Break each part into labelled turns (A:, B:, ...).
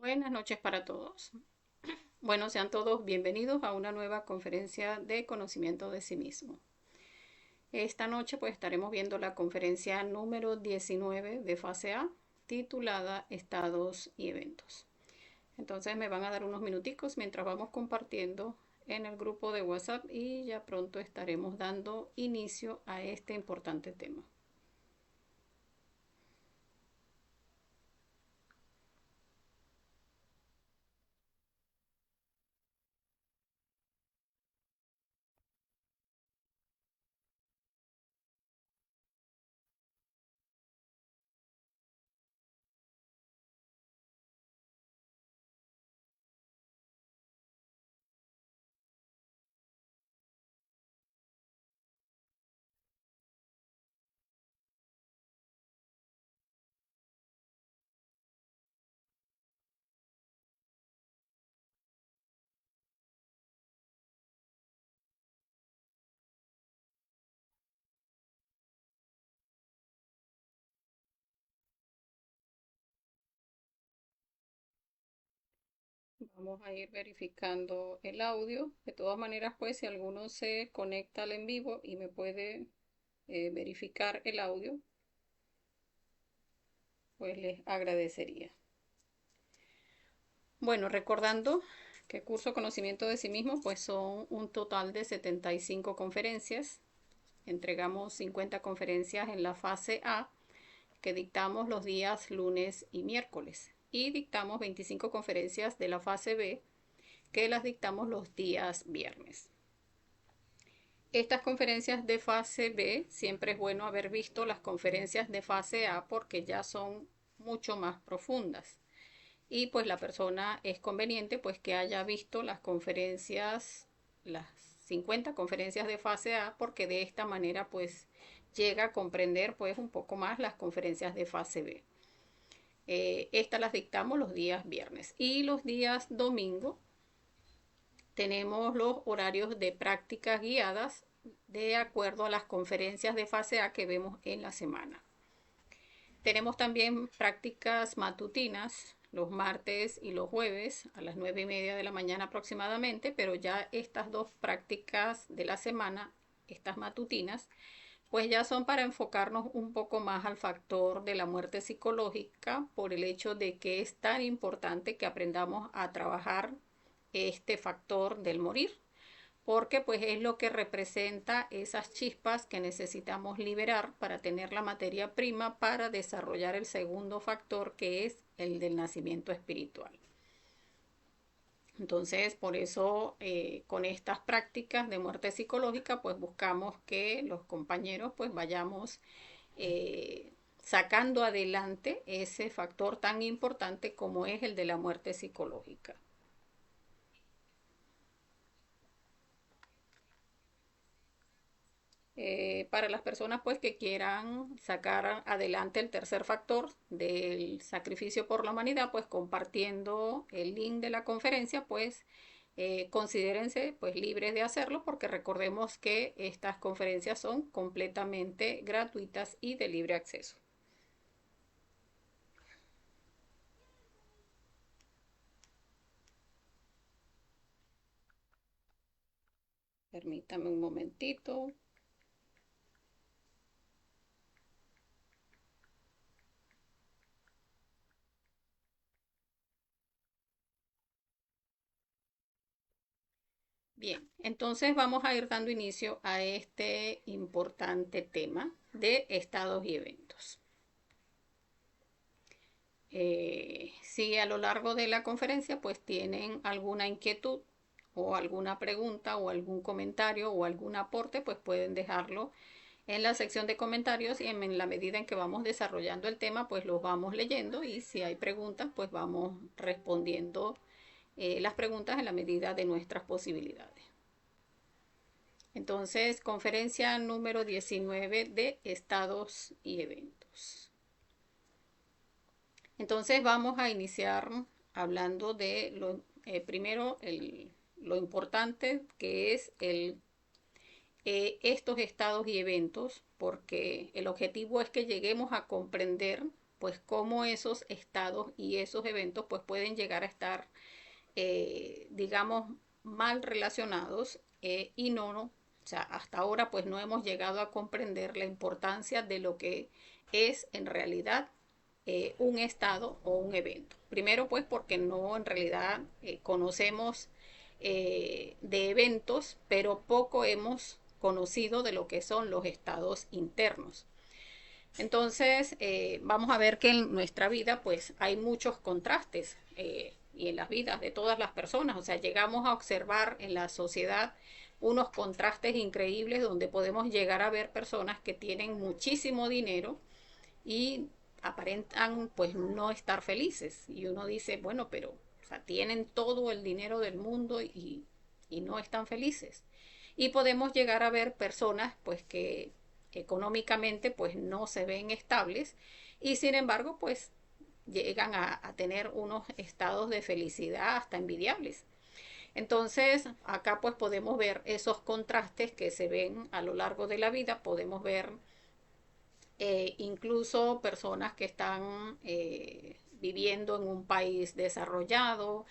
A: Buenas noches para todos. Bueno, sean todos bienvenidos a una nueva conferencia de conocimiento de sí mismo. Esta noche pues estaremos viendo la conferencia número 19 de fase A, titulada Estados y Eventos. Entonces me van a dar unos minuticos mientras vamos compartiendo en el grupo de WhatsApp y ya pronto estaremos dando inicio a este importante tema. Vamos a ir verificando el audio. De todas maneras, pues si alguno se conecta al en vivo y me puede verificar el audio, pues les agradecería. Bueno, recordando que curso Conocimiento de sí mismo, pues son un total de 75 conferencias. Entregamos 50 conferencias en la fase A, que dictamos los días lunes y miércoles. Y dictamos 25 conferencias de la fase B, que las dictamos los días viernes. Estas conferencias de fase B, siempre es bueno haber visto las conferencias de fase A porque ya son mucho más profundas. Y pues la persona es conveniente pues que haya visto las conferencias, las 50 conferencias de fase A, porque de esta manera pues llega a comprender pues un poco más las conferencias de fase B. Estas las dictamos los días viernes y los días domingo tenemos los horarios de prácticas guiadas de acuerdo a las conferencias de fase A que vemos en la semana. Tenemos también prácticas matutinas los martes y los jueves a las 9:30 de la mañana aproximadamente, pero ya estas dos prácticas de la semana, estas matutinas, pues ya son para enfocarnos un poco más al factor de la muerte psicológica por el hecho de que es tan importante que aprendamos a trabajar este factor del morir, porque pues es lo que representa esas chispas que necesitamos liberar para tener la materia prima para desarrollar el segundo factor, que es el del nacimiento espiritual. Entonces, por eso, con estas prácticas de muerte psicológica, pues buscamos que los compañeros pues vayamos sacando adelante ese factor tan importante como es el de la muerte psicológica. Para las personas pues que quieran sacar adelante el tercer factor del sacrificio por la humanidad, pues compartiendo el link de la conferencia, pues considérense pues libres de hacerlo, porque recordemos que estas conferencias son completamente gratuitas y de libre acceso. Permítame un momentito. Bien, entonces vamos a ir dando inicio a este importante tema de estados y eventos. Si a lo largo de la conferencia pues tienen alguna inquietud o alguna pregunta o algún comentario o algún aporte, pues pueden dejarlo en la sección de comentarios, y en la medida en que vamos desarrollando el tema pues los vamos leyendo, y si hay preguntas pues vamos respondiendo las preguntas en la medida de nuestras posibilidades. Entonces, conferencia número 19 de estados y eventos. Entonces vamos a iniciar hablando de primero lo importante que es estos estados y eventos, porque el objetivo es que lleguemos a comprender pues cómo esos estados y esos eventos pues pueden llegar a estar, digamos, mal relacionados y no, o sea, hasta ahora pues no hemos llegado a comprender la importancia de lo que es en realidad un estado o un evento. Primero pues porque no en realidad conocemos de eventos, pero poco hemos conocido de lo que son los estados internos. Entonces, vamos a ver que en nuestra vida pues hay muchos contrastes y en las vidas de todas las personas. O sea, llegamos a observar en la sociedad unos contrastes increíbles donde podemos llegar a ver personas que tienen muchísimo dinero y aparentan pues no estar felices. Y uno dice, bueno, pero o sea, tienen todo el dinero del mundo y no están felices. Y podemos llegar a ver personas pues que económicamente pues no se ven estables y sin embargo pues llegan a tener unos estados de felicidad hasta envidiables. Entonces, acá pues podemos ver esos contrastes que se ven a lo largo de la vida, podemos ver incluso personas que están viviendo en un país desarrollado,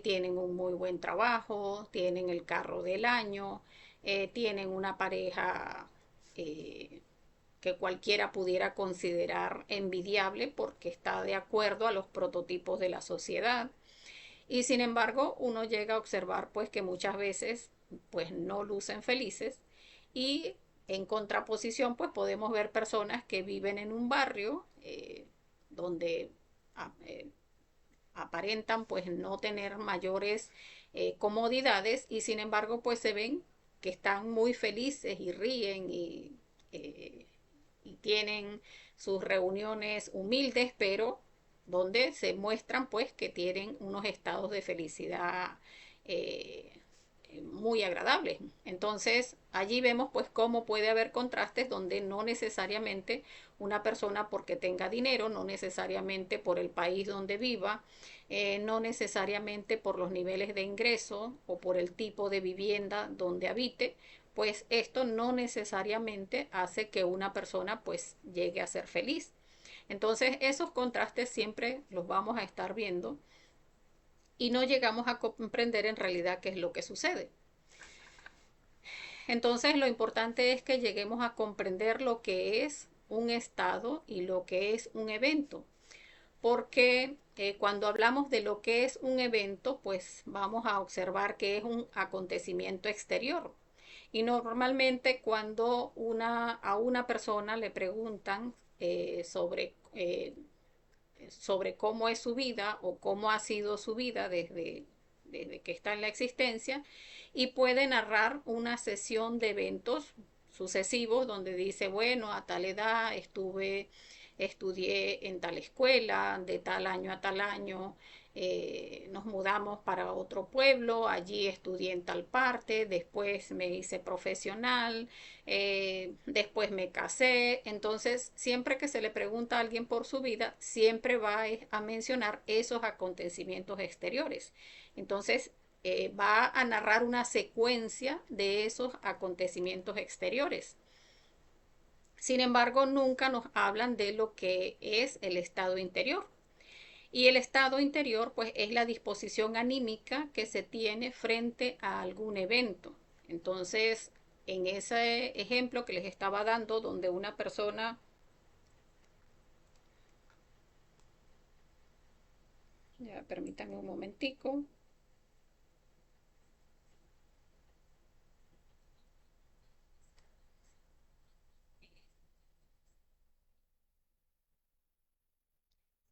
A: tienen un muy buen trabajo, tienen el carro del año, tienen una pareja que cualquiera pudiera considerar envidiable porque está de acuerdo a los prototipos de la sociedad. Y sin embargo, uno llega a observar pues que muchas veces pues no lucen felices y en contraposición pues podemos ver personas que viven en un barrio donde eh, aparentan pues no tener mayores comodidades y sin embargo pues se ven que están muy felices y ríen eh, y tienen sus reuniones humildes, pero donde se muestran pues que tienen unos estados de felicidad eh, muy agradables. Entonces allí vemos pues cómo puede haber contrastes donde no necesariamente una persona porque tenga dinero, no necesariamente por el país donde viva, no necesariamente por los niveles de ingreso o por el tipo de vivienda donde habite, pues esto no necesariamente hace que una persona pues llegue a ser feliz. Entonces esos contrastes siempre los vamos a estar viendo y no llegamos a comprender en realidad qué es lo que sucede. Entonces lo importante es que lleguemos a comprender lo que es un estado y lo que es un evento. Porque cuando hablamos de lo que es un evento, pues vamos a observar que es un acontecimiento exterior. Y normalmente cuando a una persona le preguntan sobre cómo es su vida o cómo ha sido su vida desde que está en la existencia y puede narrar una sesión de eventos sucesivos donde dice, bueno, a tal edad estudié en tal escuela, de tal año a tal año nos mudamos para otro pueblo, allí estudié en tal parte, después me hice profesional, después me casé. Entonces, siempre que se le pregunta a alguien por su vida, siempre va a mencionar esos acontecimientos exteriores. Entonces, va a narrar una secuencia de esos acontecimientos exteriores. Sin embargo, nunca nos hablan de lo que es el estado interior. Y el estado interior, pues, es la disposición anímica que se tiene frente a algún evento. Entonces, en ese ejemplo que les estaba dando, donde una persona, ya permítanme un momentico,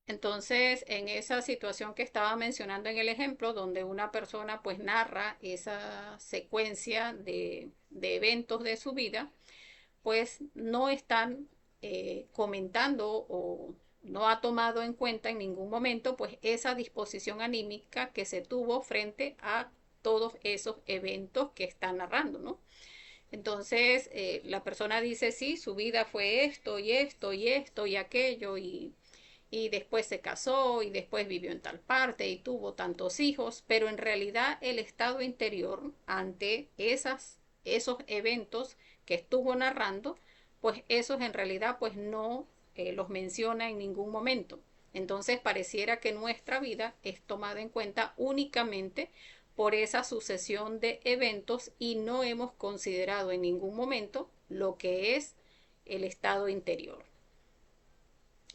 A: entonces, en esa situación que estaba mencionando en el ejemplo, donde una persona pues narra esa secuencia de eventos de su vida, pues no están comentando o no ha tomado en cuenta en ningún momento pues esa disposición anímica que se tuvo frente a todos esos eventos que está narrando, ¿no? Entonces la persona dice, sí, su vida fue esto y esto y esto y aquello y después se casó y después vivió en tal parte y tuvo tantos hijos, pero en realidad el estado interior ante esos eventos que estuvo narrando, pues esos en realidad pues no los menciona en ningún momento. Entonces pareciera que nuestra vida es tomada en cuenta únicamente por esa sucesión de eventos y no hemos considerado en ningún momento lo que es el estado interior.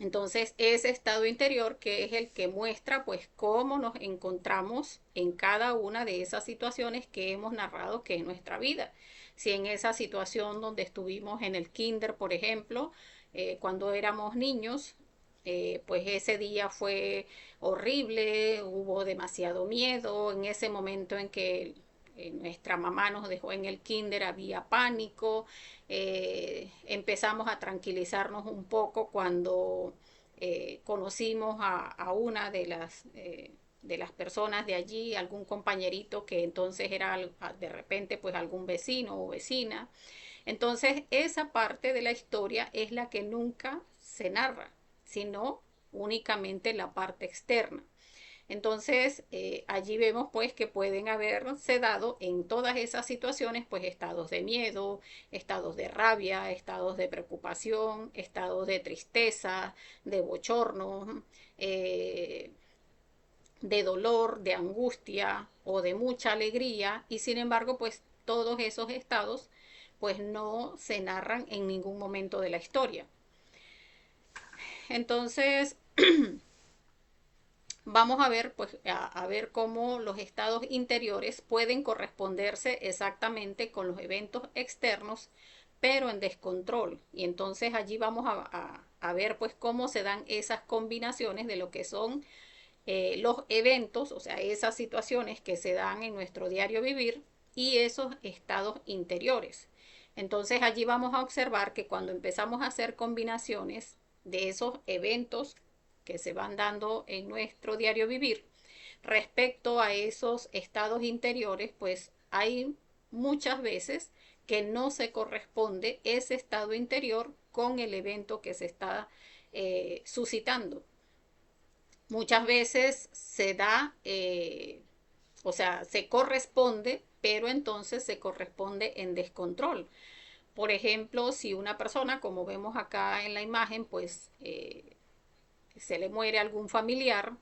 A: Entonces, ese estado interior que es el que muestra pues cómo nos encontramos en cada una de esas situaciones que hemos narrado que es nuestra vida. Si en esa situación donde estuvimos en el kinder, por ejemplo, cuando éramos niños, pues ese día fue horrible, hubo demasiado miedo, en ese momento en que nuestra mamá nos dejó en el kinder había pánico, empezamos a tranquilizarnos un poco cuando conocimos a una de las personas de allí, algún compañerito que entonces era de repente pues algún vecino o vecina. Entonces esa parte de la historia es la que nunca se narra, sino únicamente la parte externa. Entonces, allí vemos pues que pueden haberse dado en todas esas situaciones pues estados de miedo, estados de rabia, estados de preocupación, estados de tristeza, de bochorno, eh, de dolor, de angustia o de mucha alegría y sin embargo pues todos esos estados pues no se narran en ningún momento de la historia. Entonces, vamos a ver, pues, a ver cómo los estados interiores pueden corresponderse exactamente con los eventos externos, pero en descontrol. Y entonces allí vamos a ver, pues, cómo se dan esas combinaciones de lo que son los eventos, o sea, esas situaciones que se dan en nuestro diario vivir y esos estados interiores. Entonces allí vamos a observar que cuando empezamos a hacer combinaciones de esos eventos que se van dando en nuestro diario vivir respecto a esos estados interiores, pues hay muchas veces que no se corresponde ese estado interior con el evento que se está suscitando. Muchas veces se da, o sea, se corresponde, pero entonces se corresponde en descontrol. Por ejemplo, si una persona, como vemos acá en la imagen, pues se le muere algún familiar,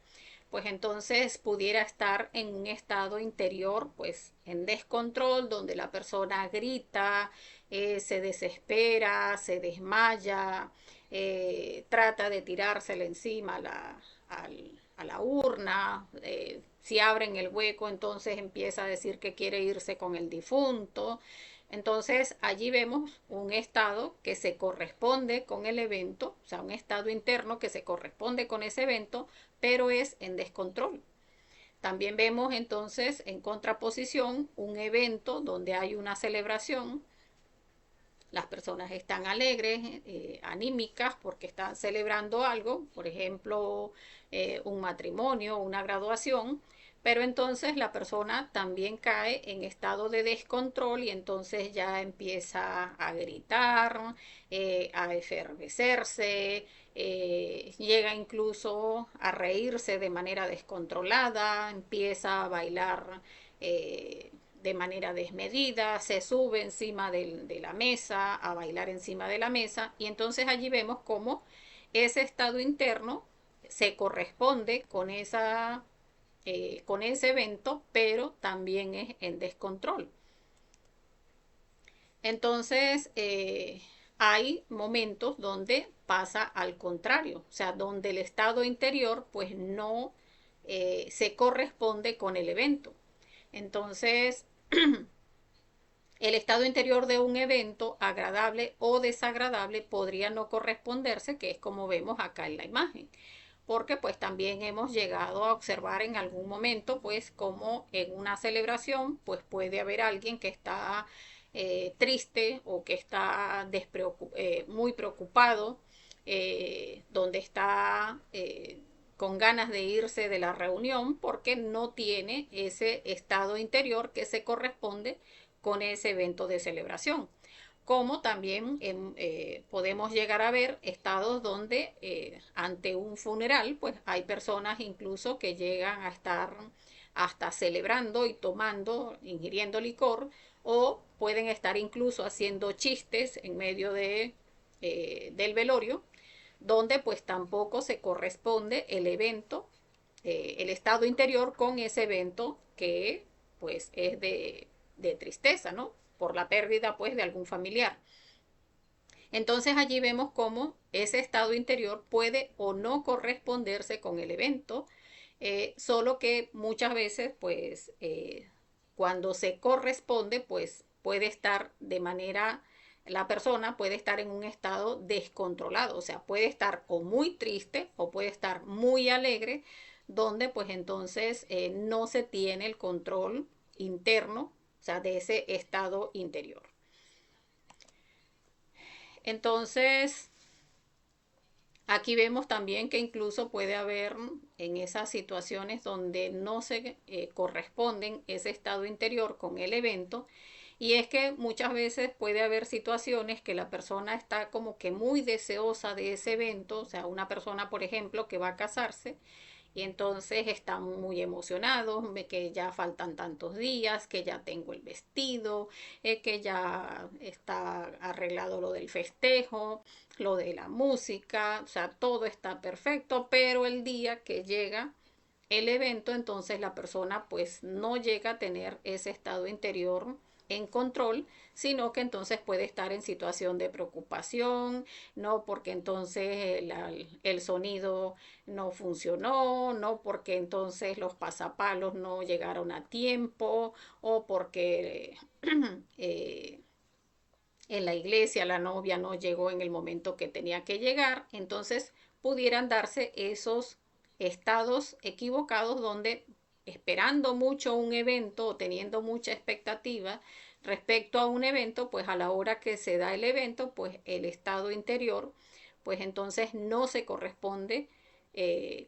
A: pues entonces pudiera estar en un estado interior, pues en descontrol, donde la persona grita, se desespera, se desmaya, trata de tirársela encima a la urna, si abren el hueco, entonces empieza a decir que quiere irse con el difunto. Entonces allí vemos un estado que se corresponde con el evento, o sea, un estado interno que se corresponde con ese evento, pero es en descontrol. También vemos entonces en contraposición un evento donde hay una celebración, las personas están alegres, anímicas, porque están celebrando algo, por ejemplo, un matrimonio, una graduación, pero entonces la persona también cae en estado de descontrol y entonces ya empieza a gritar, a efervecerse, llega incluso a reírse de manera descontrolada, empieza a bailar de manera desmedida, se sube encima de la mesa, a bailar encima de la mesa, y entonces allí vemos cómo ese estado interno se corresponde con ese evento, pero también es en descontrol. Entonces, hay momentos donde pasa al contrario, o sea, donde el estado interior pues no se corresponde con el evento. Entonces, el estado interior de un evento, agradable o desagradable, podría no corresponderse, que es como vemos acá en la imagen. Porque pues también hemos llegado a observar en algún momento pues como en una celebración pues puede haber alguien que está triste o que está muy preocupado, donde está con ganas de irse de la reunión porque no tiene ese estado interior que se corresponde con ese evento de celebración. Como también podemos llegar a ver estados donde ante un funeral, pues hay personas incluso que llegan a estar hasta celebrando y tomando, ingiriendo licor, o pueden estar incluso haciendo chistes en medio del velorio, donde pues tampoco se corresponde el evento, el estado interior con ese evento que pues es de tristeza, ¿no? Por la pérdida pues de algún familiar. Entonces allí vemos cómo ese estado interior puede o no corresponderse con el evento, solo que muchas veces pues cuando se corresponde pues puede estar de manera, la persona puede estar en un estado descontrolado, o sea, puede estar o muy triste o puede estar muy alegre, donde pues entonces no se tiene el control interno, o sea, de ese estado interior. Entonces, aquí vemos también que incluso puede haber en esas situaciones donde no se corresponden ese estado interior con el evento, y es que muchas veces puede haber situaciones que la persona está como que muy deseosa de ese evento, o sea, una persona, por ejemplo, que va a casarse y entonces están muy emocionados, que ya faltan tantos días, que ya tengo el vestido, que ya está arreglado lo del festejo, lo de la música, o sea, todo está perfecto, pero el día que llega el evento, entonces la persona pues no llega a tener ese estado interior en control, sino que entonces puede estar en situación de preocupación, no porque entonces el sonido no funcionó, no porque entonces los pasapalos no llegaron a tiempo, o porque en la iglesia la novia no llegó en el momento que tenía que llegar. Entonces pudieran darse esos estados equivocados donde, esperando mucho un evento o teniendo mucha expectativa respecto a un evento, pues a la hora que se da el evento, pues el estado interior, pues entonces no se corresponde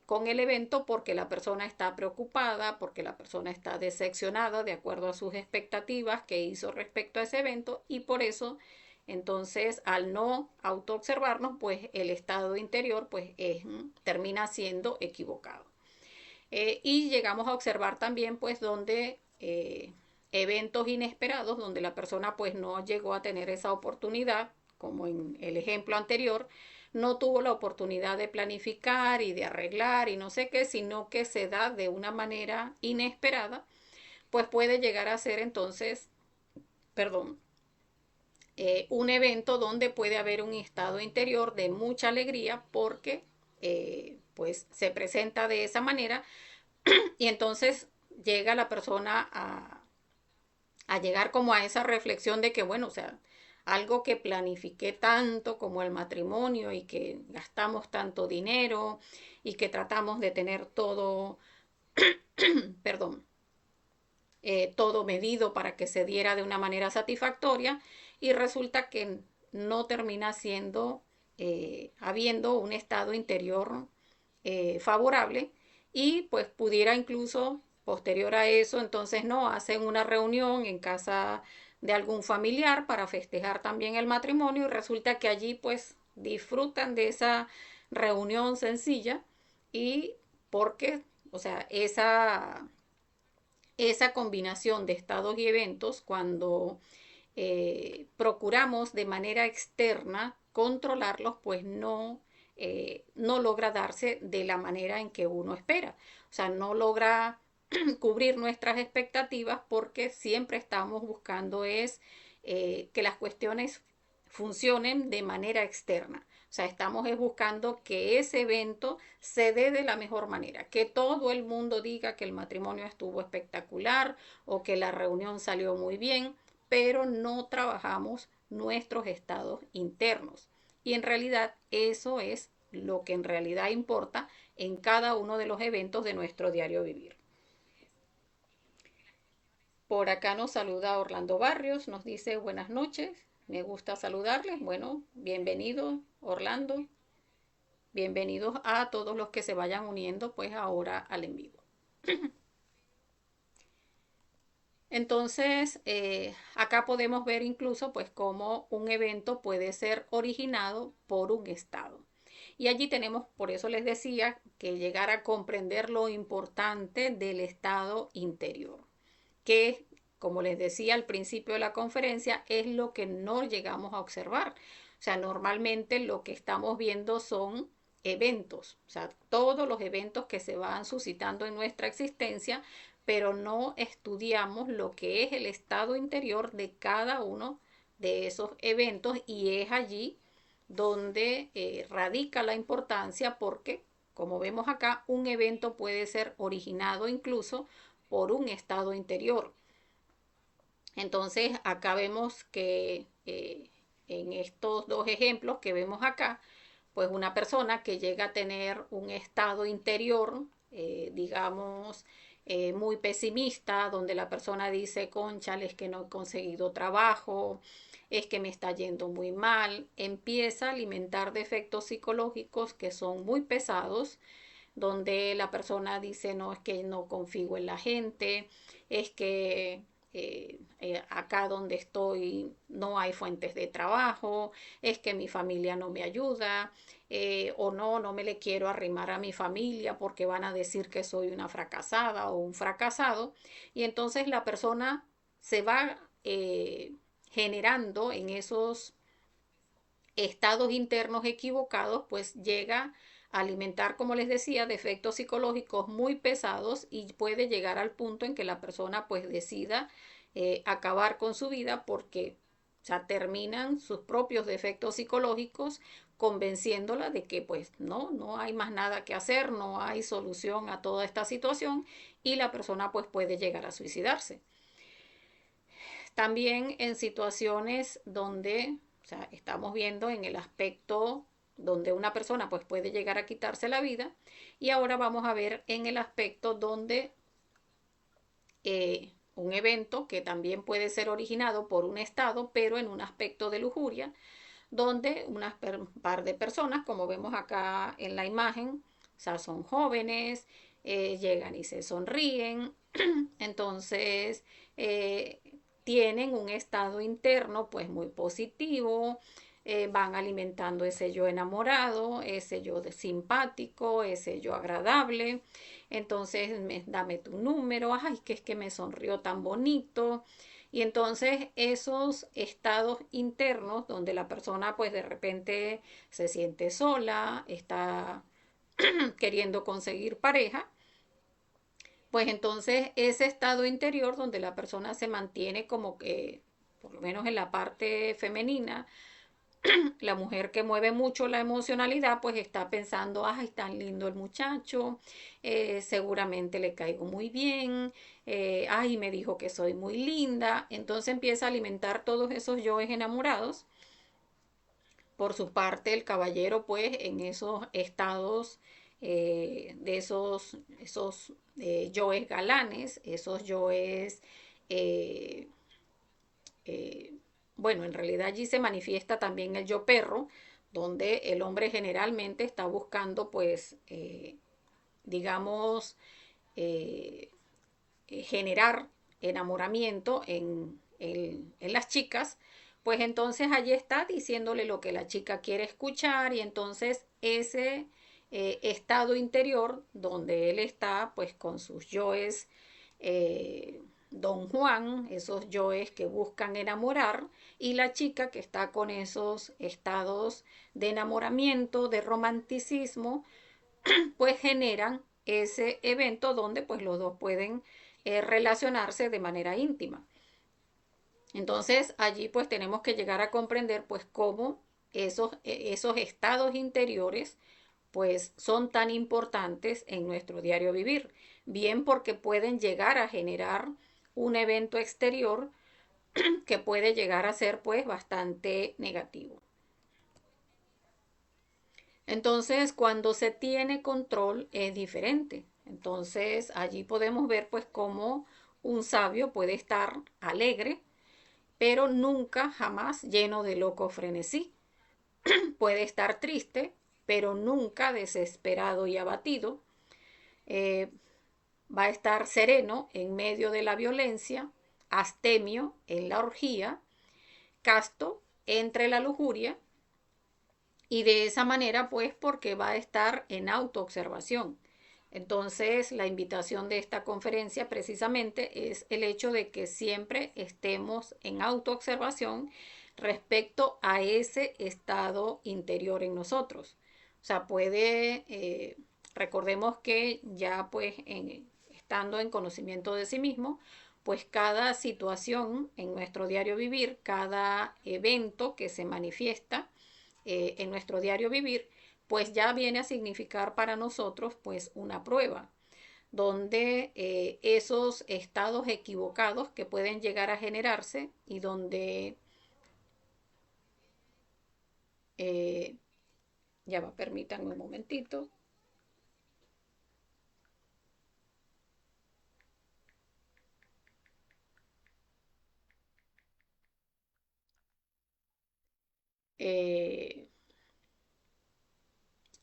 A: con el evento, porque la persona está preocupada, porque la persona está decepcionada de acuerdo a sus expectativas que hizo respecto a ese evento, y por eso entonces al no autoobservarnos pues el estado interior pues termina siendo equivocado. Y llegamos a observar también pues donde eventos inesperados donde la persona pues no llegó a tener esa oportunidad, como en el ejemplo anterior, no tuvo la oportunidad de planificar y de arreglar y no sé qué, sino que se da de una manera inesperada, pues puede llegar a ser entonces, perdón, un evento donde puede haber un estado interior de mucha alegría porque pues se presenta de esa manera, y entonces llega la persona a llegar como a esa reflexión de que, bueno, o sea, algo que planifiqué tanto como el matrimonio y que gastamos tanto dinero y que tratamos de tener todo, perdón, todo medido para que se diera de una manera satisfactoria, y resulta que no termina siendo, habiendo un estado interior favorable, y pues pudiera incluso posterior a eso, entonces no, hacen una reunión en casa de algún familiar para festejar también el matrimonio, y resulta que allí pues disfrutan de esa reunión sencilla, y porque, o sea, esa combinación de estados y eventos, cuando procuramos de manera externa controlarlos, pues no logra darse de la manera en que uno espera. O sea, no logra cubrir nuestras expectativas, porque siempre estamos buscando es que las cuestiones funcionen de manera externa. O sea, estamos buscando que ese evento se dé de la mejor manera, que todo el mundo diga que el matrimonio estuvo espectacular o que la reunión salió muy bien, pero no trabajamos nuestros estados internos. Y en realidad eso es lo que en realidad importa en cada uno de los eventos de nuestro diario vivir. Por acá nos saluda Orlando Barrios, nos dice buenas noches, me gusta saludarles. Bueno, bienvenido Orlando, bienvenidos a todos los que se vayan uniendo pues ahora al en vivo. Entonces, acá podemos ver incluso pues cómo un evento puede ser originado por un estado. Y allí tenemos, por eso les decía, que llegar a comprender lo importante del estado interior, que, como les decía al principio de la conferencia, es lo que no llegamos a observar. O sea, normalmente lo que estamos viendo son eventos, o sea, todos los eventos que se van suscitando en nuestra existencia, pero no estudiamos lo que es el estado interior de cada uno de esos eventos, y es allí donde radica la importancia, porque como vemos acá, un evento puede ser originado incluso por un estado interior. Entonces acá vemos que en estos dos ejemplos que vemos acá, pues una persona que llega a tener un estado interior, digamos, muy pesimista, donde la persona dice, cónchale, es que no he conseguido trabajo, es que me está yendo muy mal, empieza a alimentar defectos psicológicos que son muy pesados, donde la persona dice, no, es que no confío en la gente, es que acá donde estoy no hay fuentes de trabajo, es que mi familia no me ayuda, o no, no me le quiero arrimar a mi familia porque van a decir que soy una fracasada o un fracasado. Y entonces la persona se va generando en esos estados internos equivocados, pues llega a alimentar, como les decía, defectos psicológicos muy pesados, y puede llegar al punto en que la persona pues decida acabar con su vida, porque o sea, terminan sus propios defectos psicológicos convenciéndola de que pues no hay más nada que hacer, no hay solución a toda esta situación, y la persona pues puede llegar a suicidarse. También en situaciones donde, o sea, estamos viendo en el aspecto donde una persona pues puede llegar a quitarse la vida, y ahora vamos a ver en el aspecto donde un evento que también puede ser originado por un estado, pero en un aspecto de lujuria, donde par de personas, como vemos acá en la imagen, o sea, son jóvenes, llegan y se sonríen, entonces eh, tienen un estado interno pues muy positivo, van alimentando ese yo enamorado, ese yo simpático, ese yo agradable. Entonces, dame tu número, ay, que es que me sonrió tan bonito. Y entonces esos estados internos donde la persona pues de repente se siente sola, está queriendo conseguir pareja, pues entonces ese estado interior donde la persona se mantiene como que, por lo menos en la parte femenina, la mujer que mueve mucho la emocionalidad, pues está pensando, ay, tan lindo el muchacho, seguramente le caigo muy bien, ay, me dijo que soy muy linda. Entonces empieza a alimentar todos esos yoes enamorados. Por su parte, el caballero, pues, en esos estados de esos yoes galanes, esos yoes eh, eh, bueno, en realidad allí se manifiesta también el yo perro, donde el hombre generalmente está buscando, pues, digamos, eh, generar enamoramiento en las chicas, pues entonces allí está diciéndole lo que la chica quiere escuchar, y entonces ese estado interior donde él está, pues con sus yoes Don Juan, esos yoes que buscan enamorar, y la chica que está con esos estados de enamoramiento, de romanticismo, pues generan ese evento donde pues los dos pueden relacionarse de manera íntima. Entonces allí pues tenemos que llegar a comprender pues cómo esos estados interiores pues son tan importantes en nuestro diario vivir, bien porque pueden llegar a generar un evento exterior que puede llegar a ser pues bastante negativo. Entonces, cuando se tiene control es diferente. Entonces, allí podemos ver pues cómo un sabio puede estar alegre, pero nunca jamás lleno de loco frenesí. Puede estar triste, pero nunca desesperado y abatido. Eh, Va a estar sereno en medio de la violencia, astemio en la orgía, casto entre la lujuria, y de esa manera pues porque va a estar en autoobservación. Entonces la invitación de esta conferencia precisamente es el hecho de que siempre estemos en autoobservación, respecto a ese estado interior en nosotros. O sea, recordemos que ya pues estando en conocimiento de sí mismo, pues cada situación en nuestro diario vivir, cada evento que se manifiesta en nuestro diario vivir, pues ya viene a significar para nosotros pues una prueba donde esos estados equivocados que pueden llegar a generarse y donde eh, ya va, permítanme un momentito. Eh,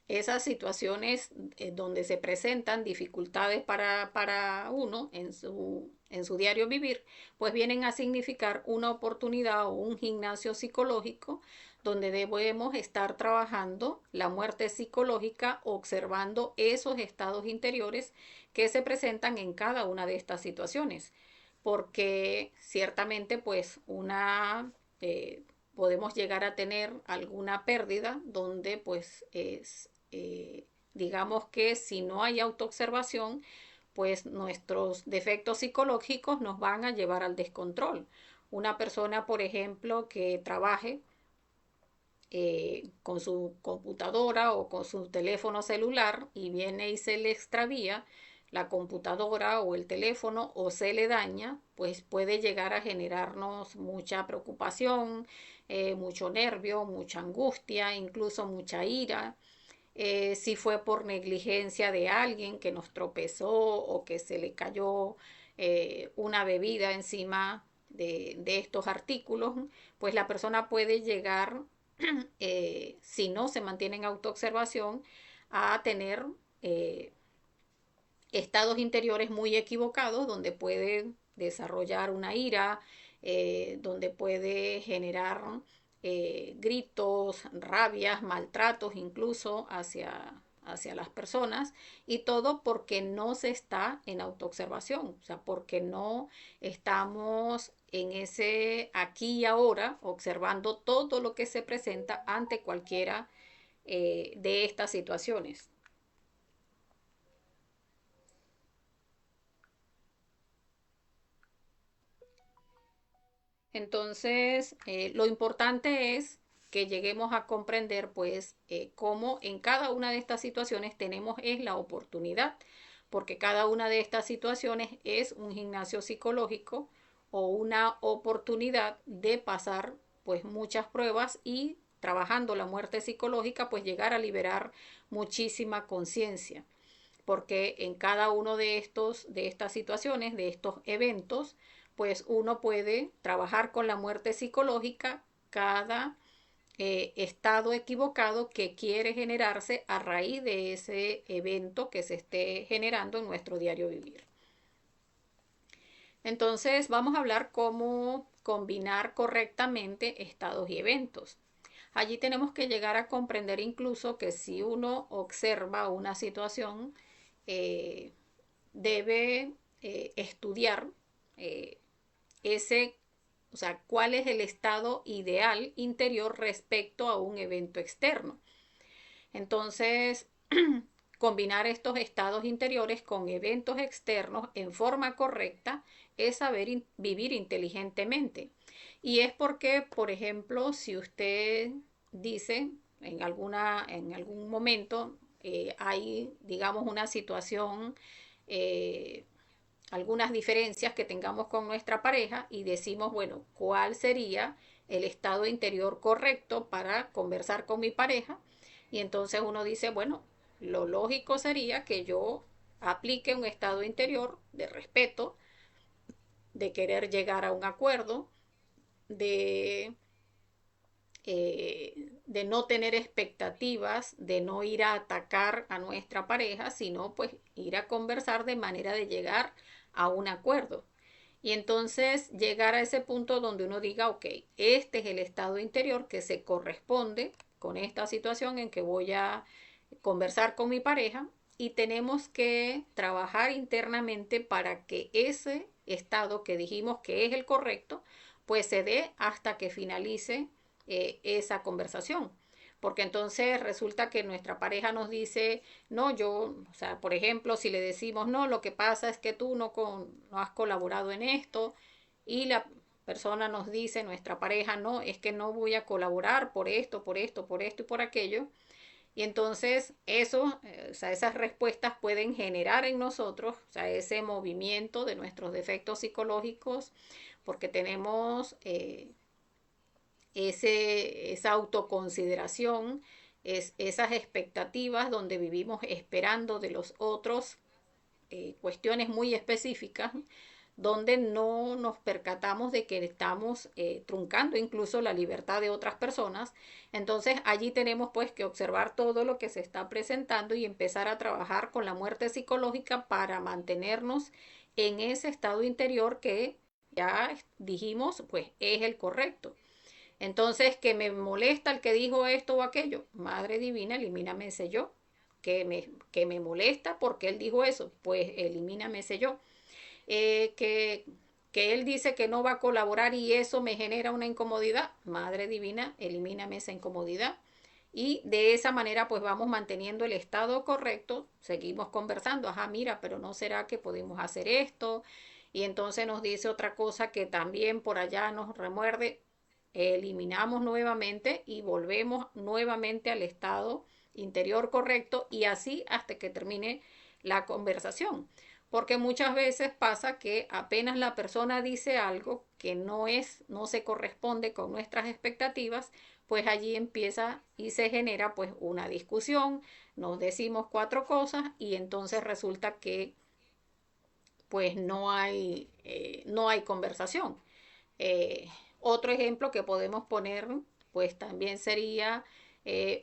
A: Esas situaciones donde se presentan dificultades para uno en su diario vivir, pues vienen a significar una oportunidad o un gimnasio psicológico donde debemos estar trabajando la muerte psicológica, observando esos estados interiores que se presentan en cada una de estas situaciones. Porque ciertamente pues podemos llegar a tener alguna pérdida donde pues digamos que si no hay autoobservación, pues nuestros defectos psicológicos nos van a llevar al descontrol. Una persona, por ejemplo, que trabaje con su computadora o con su teléfono celular y viene y se le extravía la computadora o el teléfono o se le daña, pues puede llegar a generarnos mucha preocupación, mucho nervio, mucha angustia, incluso mucha ira. Si fue por negligencia de alguien que nos tropezó o que se le cayó una bebida encima de estos artículos, pues la persona puede llegar, si no se mantiene en autoobservación, a tener estados interiores muy equivocados donde puede desarrollar una ira, donde puede generar gritos, rabias, maltratos incluso hacia las personas y todo porque no se está en autoobservación, o sea, porque no estamos en ese aquí y ahora observando todo lo que se presenta ante cualquiera de estas situaciones. Entonces, lo importante es que lleguemos a comprender, pues, cómo en cada una de estas situaciones tenemos es la oportunidad, porque cada una de estas situaciones es un gimnasio psicológico o una oportunidad de pasar, pues, muchas pruebas y trabajando la muerte psicológica, pues, llegar a liberar muchísima conciencia, porque en cada uno de estas situaciones, de estos eventos, pues uno puede trabajar con la muerte psicológica cada estado equivocado que quiere generarse a raíz de ese evento que se esté generando en nuestro diario vivir. Entonces vamos a hablar cómo combinar correctamente estados y eventos. Allí tenemos que llegar a comprender incluso que si uno observa una situación, eh, debe estudiar eh, ese, o sea, cuál es el estado ideal interior respecto a un evento externo. Entonces, combinar estos estados interiores con eventos externos en forma correcta es saber vivir inteligentemente. Y es porque, por ejemplo, si usted dice en algún momento hay, digamos, una situación, eh, algunas diferencias que tengamos con nuestra pareja y decimos, bueno, ¿cuál sería el estado interior correcto para conversar con mi pareja? Y entonces uno dice, bueno, lo lógico sería que yo aplique un estado interior de respeto, de querer llegar a un acuerdo, de, de no tener expectativas, de no ir a atacar a nuestra pareja, sino pues ir a conversar de manera de llegar a un acuerdo. Y entonces llegar a ese punto donde uno diga, ok, este es el estado interior que se corresponde con esta situación en que voy a conversar con mi pareja y tenemos que trabajar internamente para que ese estado que dijimos que es el correcto, pues se dé hasta que finalice esa conversación. Porque entonces resulta que nuestra pareja nos dice, no, yo, o sea, por ejemplo, si le decimos, no, lo que pasa es que tú no has colaborado en esto, y la persona nos dice, nuestra pareja, no, es que no voy a colaborar por esto, por esto, por esto y por aquello. Y entonces eso, o sea, esas respuestas pueden generar en nosotros, o sea, ese movimiento de nuestros defectos psicológicos, porque tenemos esa autoconsideración, esas expectativas donde vivimos esperando de los otros cuestiones muy específicas, donde no nos percatamos de que estamos truncando incluso la libertad de otras personas. Entonces allí tenemos pues que observar todo lo que se está presentando y empezar a trabajar con la muerte psicológica para mantenernos en ese estado interior que ya dijimos pues es el correcto. Entonces, que me molesta el que dijo esto o aquello, Madre Divina, elimíname ese yo. Que me molesta porque él dijo eso, pues elimíname ese yo. Que, que él dice que no va a colaborar y eso me genera una incomodidad, Madre Divina, elimíname esa incomodidad. Y de esa manera pues vamos manteniendo el estado correcto, seguimos conversando, ajá, mira, pero no será que podemos hacer esto. Y entonces nos dice otra cosa que también por allá nos remuerde, eliminamos nuevamente y volvemos nuevamente al estado interior correcto y así hasta que termine la conversación. Porque muchas veces pasa que apenas la persona dice algo que no se corresponde con nuestras expectativas, pues allí empieza y se genera pues una discusión, nos decimos cuatro cosas y entonces resulta que pues no hay conversación. Eh, Otro ejemplo que podemos poner, pues también sería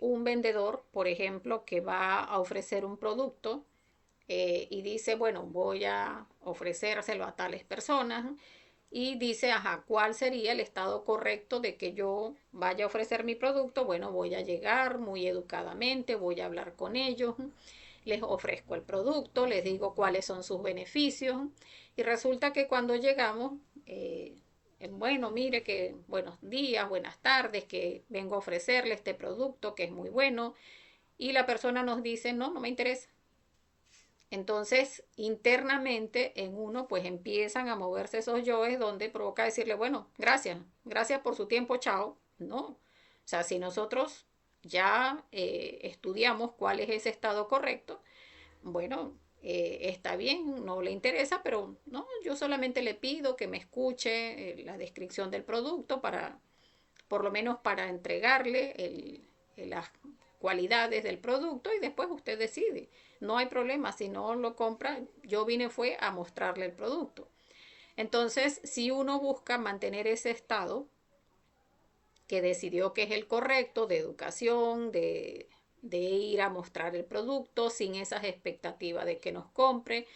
A: un vendedor, por ejemplo, que va a ofrecer un producto y dice, bueno, voy a ofrecérselo a tales personas y dice, ajá, ¿cuál sería el estado correcto de que yo vaya a ofrecer mi producto? Bueno, voy a llegar muy educadamente, voy a hablar con ellos, les ofrezco el producto, les digo cuáles son sus beneficios y resulta que cuando llegamos, bueno, mire que buenos días, buenas tardes, que vengo a ofrecerle este producto que es muy bueno y la persona nos dice, no, no me interesa. Entonces, internamente en uno pues empiezan a moverse esos yoes donde provoca decirle, bueno, gracias, gracias por su tiempo, chao. No, o sea, si nosotros ya estudiamos cuál es ese estado correcto, bueno, está bien, no le interesa, pero no, yo solamente le pido que me escuche la descripción del producto para, por lo menos para entregarle las cualidades del producto y después usted decide. No hay problema, si no lo compra, yo vine fue a mostrarle el producto. Entonces, si uno busca mantener ese estado que decidió que es el correcto de educación, de ir a mostrar el producto sin esas expectativas de que nos compre,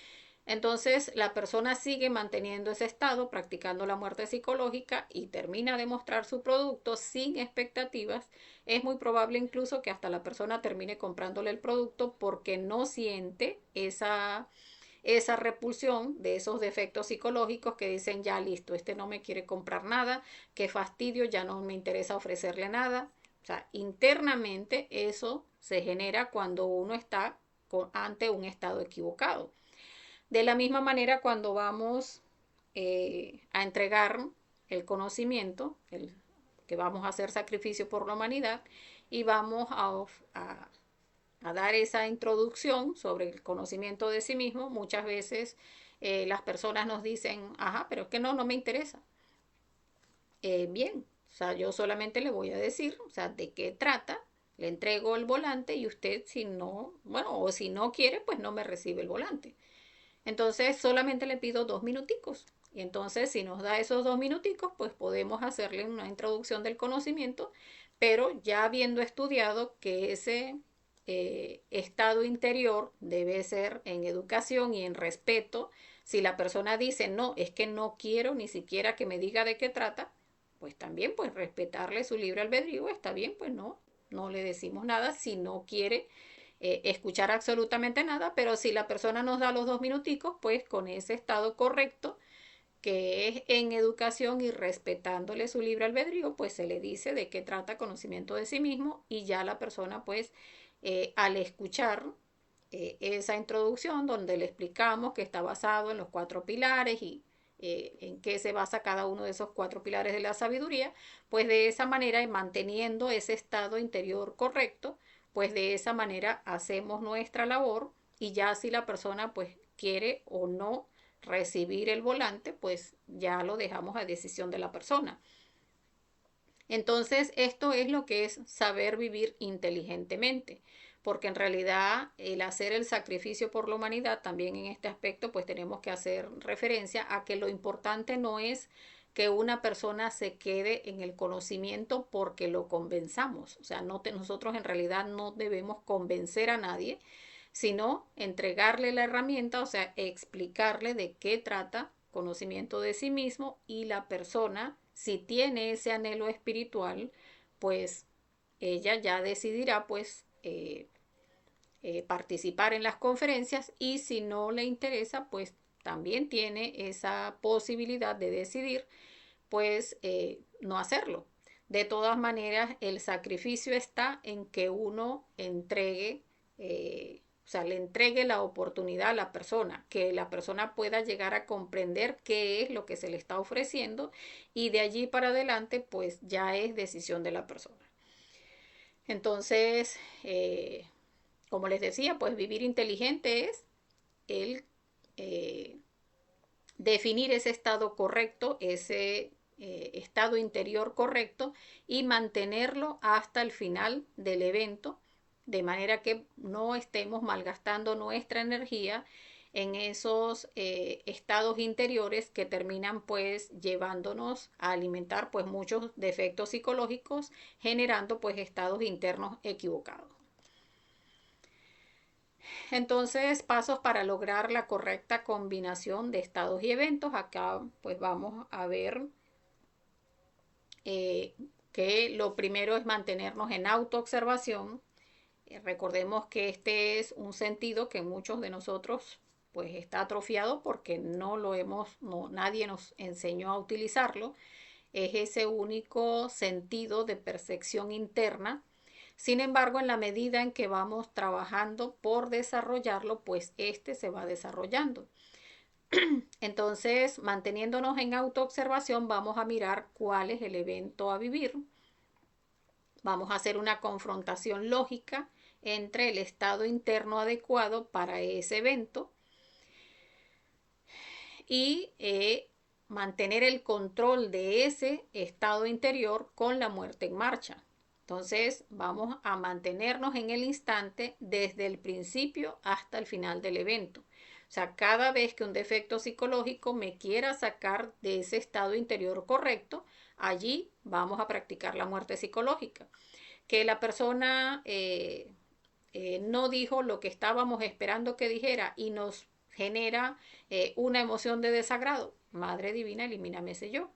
A: entonces la persona sigue manteniendo ese estado, practicando la muerte psicológica y termina de mostrar su producto sin expectativas. Es muy probable incluso que hasta la persona termine comprándole el producto porque no siente esa repulsión de esos defectos psicológicos que dicen ya listo, este no me quiere comprar nada, qué fastidio, ya no me interesa ofrecerle nada. O sea, internamente eso se genera cuando uno está ante un estado equivocado. De la misma manera, cuando vamos a entregar el conocimiento, que vamos a hacer sacrificio por la humanidad, y vamos a dar esa introducción sobre el conocimiento de sí mismo, muchas veces las personas nos dicen, ajá, pero es que no, no me interesa. Bien, o sea, yo solamente le voy a decir, o sea, de qué trata, le entrego el volante y usted si no, bueno, o si no quiere, pues no me recibe el volante. Entonces solamente le pido 2 minuticos. Y entonces si nos da esos 2 minuticos, pues podemos hacerle una introducción del conocimiento, pero ya habiendo estudiado que ese estado interior debe ser en educación y en respeto. Si la persona dice, no, es que no quiero ni siquiera que me diga de qué trata, pues también pues respetarle su libre albedrío, está bien, pues no, no le decimos nada si no quiere escuchar absolutamente nada, pero si la persona nos da los 2 minuticos, pues con ese estado correcto que es en educación y respetándole su libre albedrío, pues se le dice de qué trata conocimiento de sí mismo y ya la persona pues al escuchar esa introducción donde le explicamos que está basado en los 4 pilares y en qué se basa cada uno de esos 4 pilares de la sabiduría, pues de esa manera y manteniendo ese estado interior correcto, pues de esa manera hacemos nuestra labor y ya si la persona pues quiere o no recibir el volante, pues ya lo dejamos a decisión de la persona. Entonces, esto es lo que es saber vivir inteligentemente, porque en realidad el hacer el sacrificio por la humanidad, también en este aspecto, pues tenemos que hacer referencia a que lo importante no es que una persona se quede en el conocimiento porque lo convenzamos. O sea, nosotros en realidad no debemos convencer a nadie, sino entregarle la herramienta, o sea, explicarle de qué trata conocimiento de sí mismo y la persona, si tiene ese anhelo espiritual, pues ella ya decidirá pues participar en las conferencias y si no le interesa, pues también tiene esa posibilidad de decidir pues no hacerlo. De todas maneras, el sacrificio está en que uno entregue, o sea, le entregue la oportunidad a la persona, que la persona pueda llegar a comprender qué es lo que se le está ofreciendo y de allí para adelante, pues ya es decisión de la persona. Entonces, como les decía, pues vivir inteligente es el definir ese estado correcto, ese estado interior correcto y mantenerlo hasta el final del evento, de manera que no estemos malgastando nuestra energía en esos estados interiores que terminan pues llevándonos a alimentar pues muchos defectos psicológicos, generando pues estados internos equivocados. Entonces, pasos para lograr la correcta combinación de estados y eventos. Acá pues vamos a ver eh, que lo primero es mantenernos en autoobservación. Recordemos que este es un sentido que muchos de nosotros pues está atrofiado porque no lo hemos, no, nadie nos enseñó a utilizarlo. Es ese único sentido de percepción interna. Sin embargo, en la medida en que vamos trabajando por desarrollarlo, pues este se va desarrollando. Entonces, manteniéndonos en autoobservación, vamos a mirar cuál es el evento a vivir. Vamos a hacer una confrontación lógica entre el estado interno adecuado para ese evento y mantener el control de ese estado interior con la muerte en marcha. Entonces vamos a mantenernos en el instante desde el principio hasta el final del evento. O sea, cada vez que un defecto psicológico me quiera sacar de ese estado interior correcto, allí vamos a practicar la muerte psicológica. Que la persona no dijo lo que estábamos esperando que dijera y nos genera una emoción de desagrado. Madre Divina, elimíname ese yo.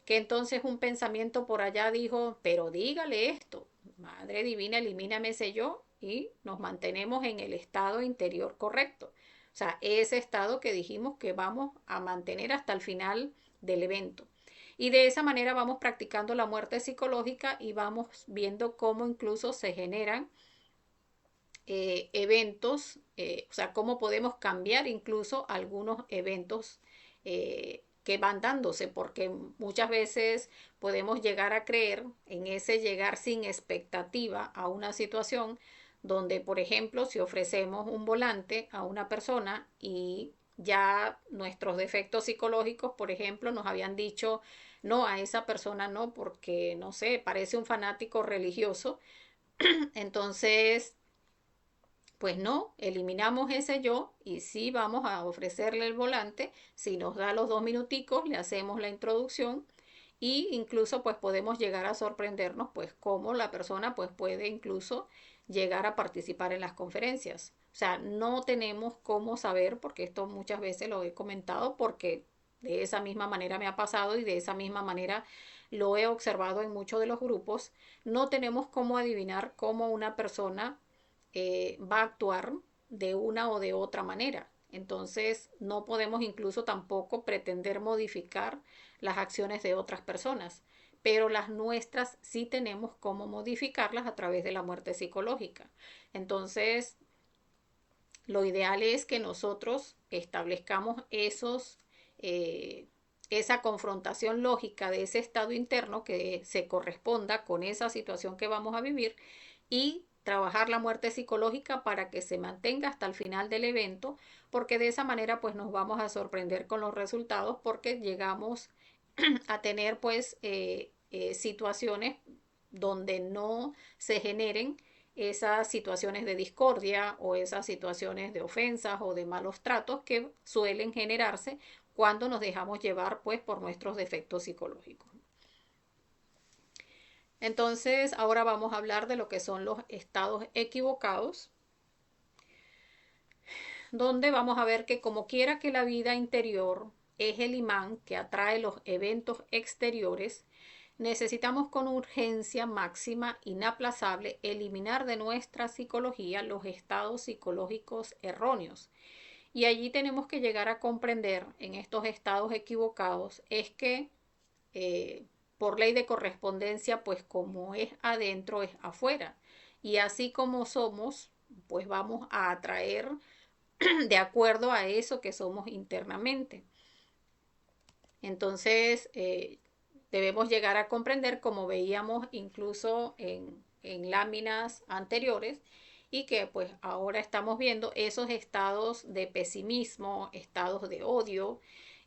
A: Que entonces un pensamiento por allá dijo, pero dígale esto. Madre Divina, elimíname ese yo y nos mantenemos en el estado interior correcto. O sea, ese estado que dijimos que vamos a mantener hasta el final del evento. Y de esa manera vamos practicando la muerte psicológica y vamos viendo cómo incluso se generan eventos, o sea, cómo podemos cambiar incluso algunos eventos que van dándose, porque muchas veces podemos llegar a creer en ese llegar sin expectativa a una situación donde, por ejemplo, si ofrecemos un volante a una persona y ya nuestros defectos psicológicos, por ejemplo, nos habían dicho, no, a esa persona no, porque, no sé, parece un fanático religioso, entonces pues no, eliminamos ese yo y sí vamos a ofrecerle el volante. Si nos da los 2 minuticos, le hacemos la introducción y incluso pues podemos llegar a sorprendernos pues cómo la persona pues puede incluso llegar a participar en las conferencias. O sea, no tenemos cómo saber, porque esto muchas veces lo he comentado, porque de esa misma manera me ha pasado y de esa misma manera lo he observado en muchos de los grupos, no tenemos cómo adivinar cómo una persona va a actuar de una o de otra manera. Entonces, no podemos incluso tampoco pretender modificar las acciones de otras personas, pero las nuestras sí tenemos cómo modificarlas a través de la muerte psicológica. Entonces, lo ideal es que nosotros establezcamos esa confrontación lógica de ese estado interno que se corresponda con esa situación que vamos a vivir y trabajar la muerte psicológica para que se mantenga hasta el final del evento, porque de esa manera pues nos vamos a sorprender con los resultados porque llegamos a tener pues situaciones donde no se generen esas situaciones de discordia o esas situaciones de ofensas o de malos tratos que suelen generarse cuando nos dejamos llevar pues por nuestros defectos psicológicos. Entonces, ahora vamos a hablar de lo que son los estados equivocados, donde vamos a ver que como quiera que la vida interior es el imán que atrae los eventos exteriores, necesitamos con urgencia máxima, inaplazable, eliminar de nuestra psicología los estados psicológicos erróneos. Y allí tenemos que llegar a comprender en estos estados equivocados es que por ley de correspondencia, pues como es adentro, es afuera. Y así como somos, pues vamos a atraer de acuerdo a eso que somos internamente. Entonces, debemos llegar a comprender, como veíamos incluso en láminas anteriores, y que pues ahora estamos viendo esos estados de pesimismo, estados de odio,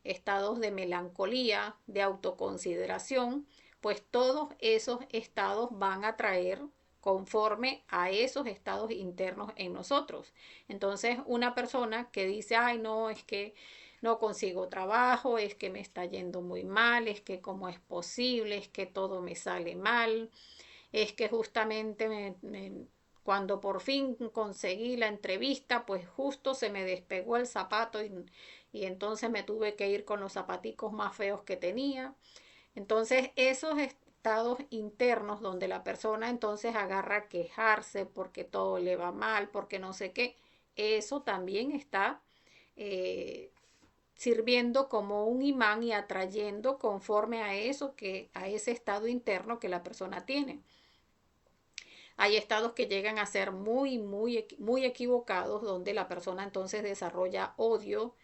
A: estados de melancolía, de autoconsideración, pues todos esos estados van a traer conforme a esos estados internos en nosotros. Entonces, una persona que dice, ay, no, es que no consigo trabajo, es que me está yendo muy mal, es que cómo es posible, es que todo me sale mal, es que justamente cuando por fin conseguí la entrevista, pues justo se me despegó el zapato y entonces me tuve que ir con los zapaticos más feos que tenía. Entonces, esos estados internos donde la persona entonces agarra a quejarse porque todo le va mal, porque no sé qué, eso también está eh, sirviendo como un imán y atrayendo conforme a eso a ese estado interno que la persona tiene. Hay estados que llegan a ser muy equivocados, donde la persona entonces desarrolla odio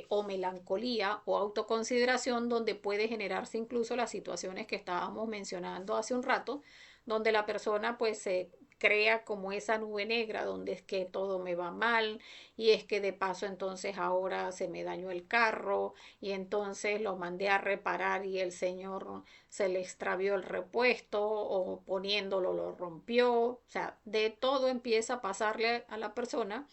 A: o melancolía o autoconsideración, donde puede generarse incluso las situaciones que estábamos mencionando hace un rato, donde la persona pues se crea como esa nube negra donde es que todo me va mal y es que de paso entonces ahora se me dañó el carro y entonces lo mandé a reparar y el señor se le extravió el repuesto o poniéndolo lo rompió. O sea, de todo empieza a pasarle a la persona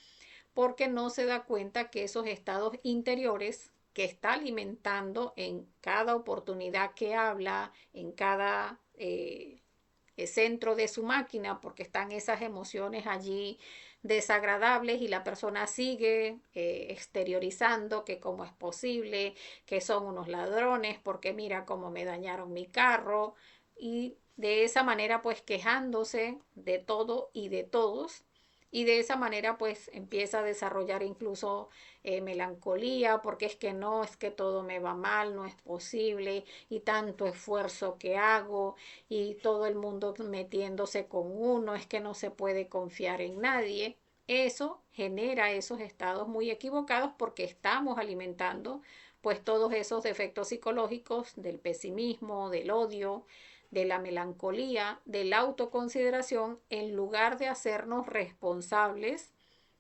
A: porque no se da cuenta que esos estados interiores que está alimentando en cada oportunidad que habla, en cada centro de su máquina, porque están esas emociones allí desagradables y la persona sigue exteriorizando que cómo es posible, que son unos ladrones, porque mira cómo me dañaron mi carro y de esa manera pues quejándose de todo y de todos y de esa manera pues empieza a desarrollar incluso melancolía porque es que no, es que todo me va mal, no es posible y tanto esfuerzo que hago y todo el mundo metiéndose con uno, es que no se puede confiar en nadie. Eso genera esos estados muy equivocados porque estamos alimentando pues todos esos defectos psicológicos del pesimismo, del odio, de la melancolía, de la autoconsideración, en lugar de hacernos responsables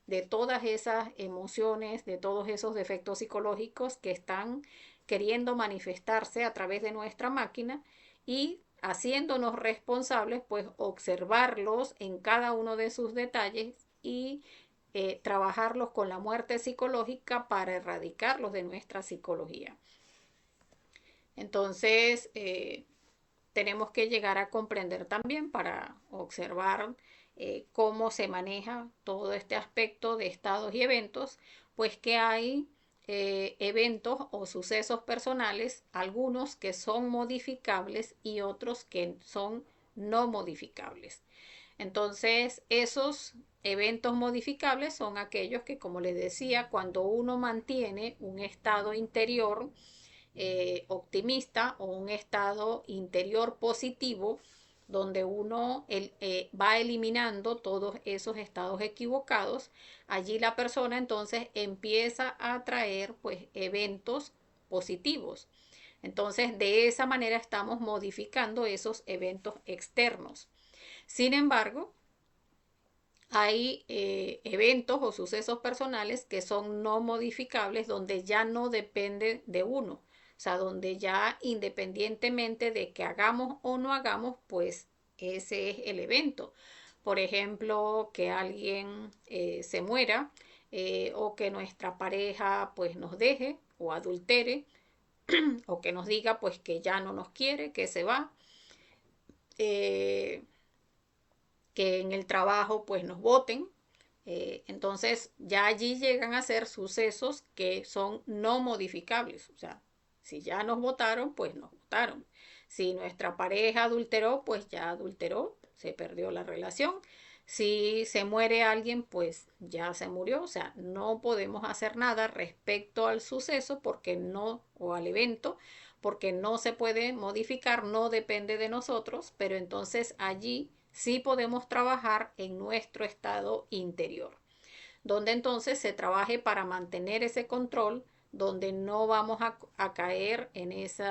A: de todas esas emociones, de todos esos defectos psicológicos que están queriendo manifestarse a través de nuestra máquina y haciéndonos responsables, pues observarlos en cada uno de sus detalles y trabajarlos con la muerte psicológica para erradicarlos de nuestra psicología. Entonces, tenemos que llegar a comprender también para observar cómo se maneja todo este aspecto de estados y eventos, pues que hay eventos o sucesos personales, algunos que son modificables y otros que son no modificables. Entonces, esos eventos modificables son aquellos que, como les decía, cuando uno mantiene un estado interior optimista o un estado interior positivo, donde uno va eliminando todos esos estados equivocados, allí la persona entonces empieza a atraer pues eventos positivos. Entonces, de esa manera estamos modificando esos eventos externos. Sin embargo, hay eventos o sucesos personales que son no modificables, donde ya no depende de uno. O sea, donde ya independientemente de que hagamos o no hagamos, pues ese es el evento. Por ejemplo, que alguien se muera o que nuestra pareja pues nos deje o adultere o que nos diga pues que ya no nos quiere, que se va. Eh, que en el trabajo pues nos voten. Entonces ya allí llegan a ser sucesos que son no modificables. O sea, si ya nos votaron, pues nos votaron. Si nuestra pareja adulteró, pues ya adulteró, se perdió la relación. Si se muere alguien, pues ya se murió. O sea, no podemos hacer nada respecto al suceso porque no, o al evento, porque no se puede modificar, no depende de nosotros, pero entonces allí sí podemos trabajar en nuestro estado interior, donde entonces se trabaje para mantener ese control, donde no vamos a caer en ese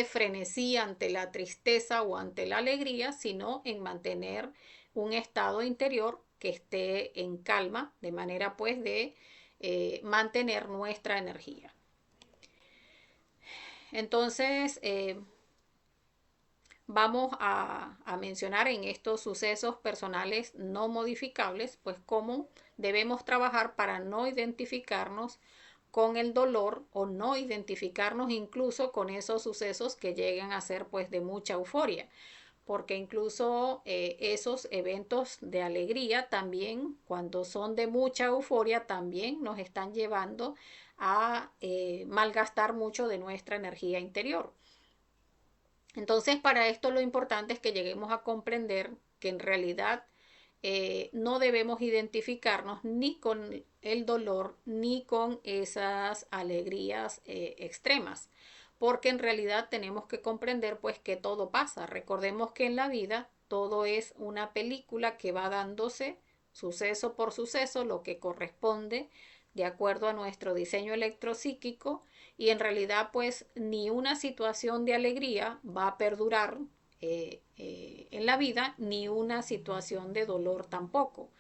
A: frenesí ante la tristeza o ante la alegría, sino en mantener un estado interior que esté en calma, de manera pues de mantener nuestra energía. Entonces, vamos a mencionar en estos sucesos personales no modificables, pues cómo debemos trabajar para no identificarnos con el dolor o no identificarnos incluso con esos sucesos que llegan a ser pues de mucha euforia, porque incluso esos eventos de alegría también, cuando son de mucha euforia, también nos están llevando a malgastar mucho de nuestra energía interior. Entonces, para esto lo importante es que lleguemos a comprender que en realidad no debemos identificarnos ni con el dolor ni con esas alegrías extremas, porque en realidad tenemos que comprender pues que todo pasa. Recordemos que en la vida todo es una película que va dándose suceso por suceso, lo que corresponde de acuerdo a nuestro diseño electropsíquico, y en realidad pues ni una situación de alegría va a perdurar en la vida, ni una situación de dolor tampoco.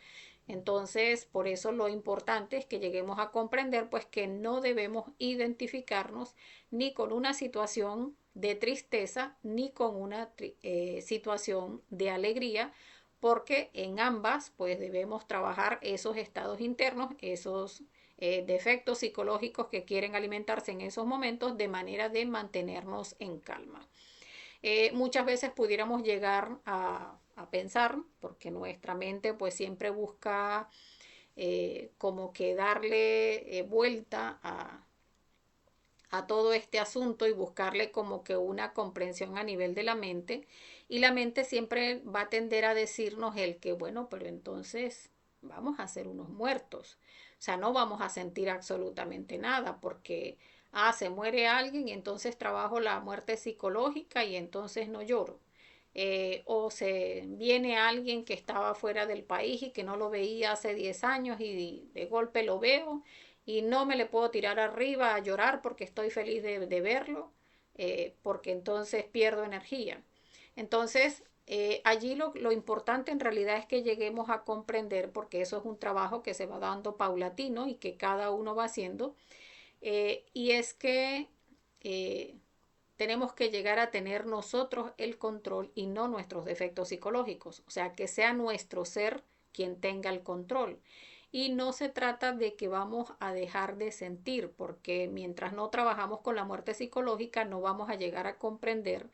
A: Entonces, por eso lo importante es que lleguemos a comprender pues que no debemos identificarnos ni con una situación de tristeza ni con una situación de alegría, porque en ambas pues debemos trabajar esos estados internos, esos defectos psicológicos que quieren alimentarse en esos momentos, de manera de mantenernos en calma. Muchas veces pudiéramos llegar a pensar, porque nuestra mente pues siempre busca como que darle vuelta a todo este asunto y buscarle como que una comprensión a nivel de la mente, y la mente siempre va a tender a decirnos el que bueno, pero entonces vamos a ser unos muertos, o sea, no vamos a sentir absolutamente nada porque se muere alguien y entonces trabajo la muerte psicológica y entonces no lloro. O se viene alguien que estaba fuera del país y que no lo veía hace 10 años y de golpe lo veo y no me le puedo tirar arriba a llorar porque estoy feliz de verlo, porque entonces pierdo energía. Entonces, allí lo importante en realidad es que lleguemos a comprender, porque eso es un trabajo que se va dando paulatino y que cada uno va haciendo, y es que eh, tenemos que llegar a tener nosotros el control y no nuestros defectos psicológicos. O sea, que sea nuestro ser quien tenga el control. Y no se trata de que vamos a dejar de sentir, porque mientras no trabajamos con la muerte psicológica no vamos a llegar a comprender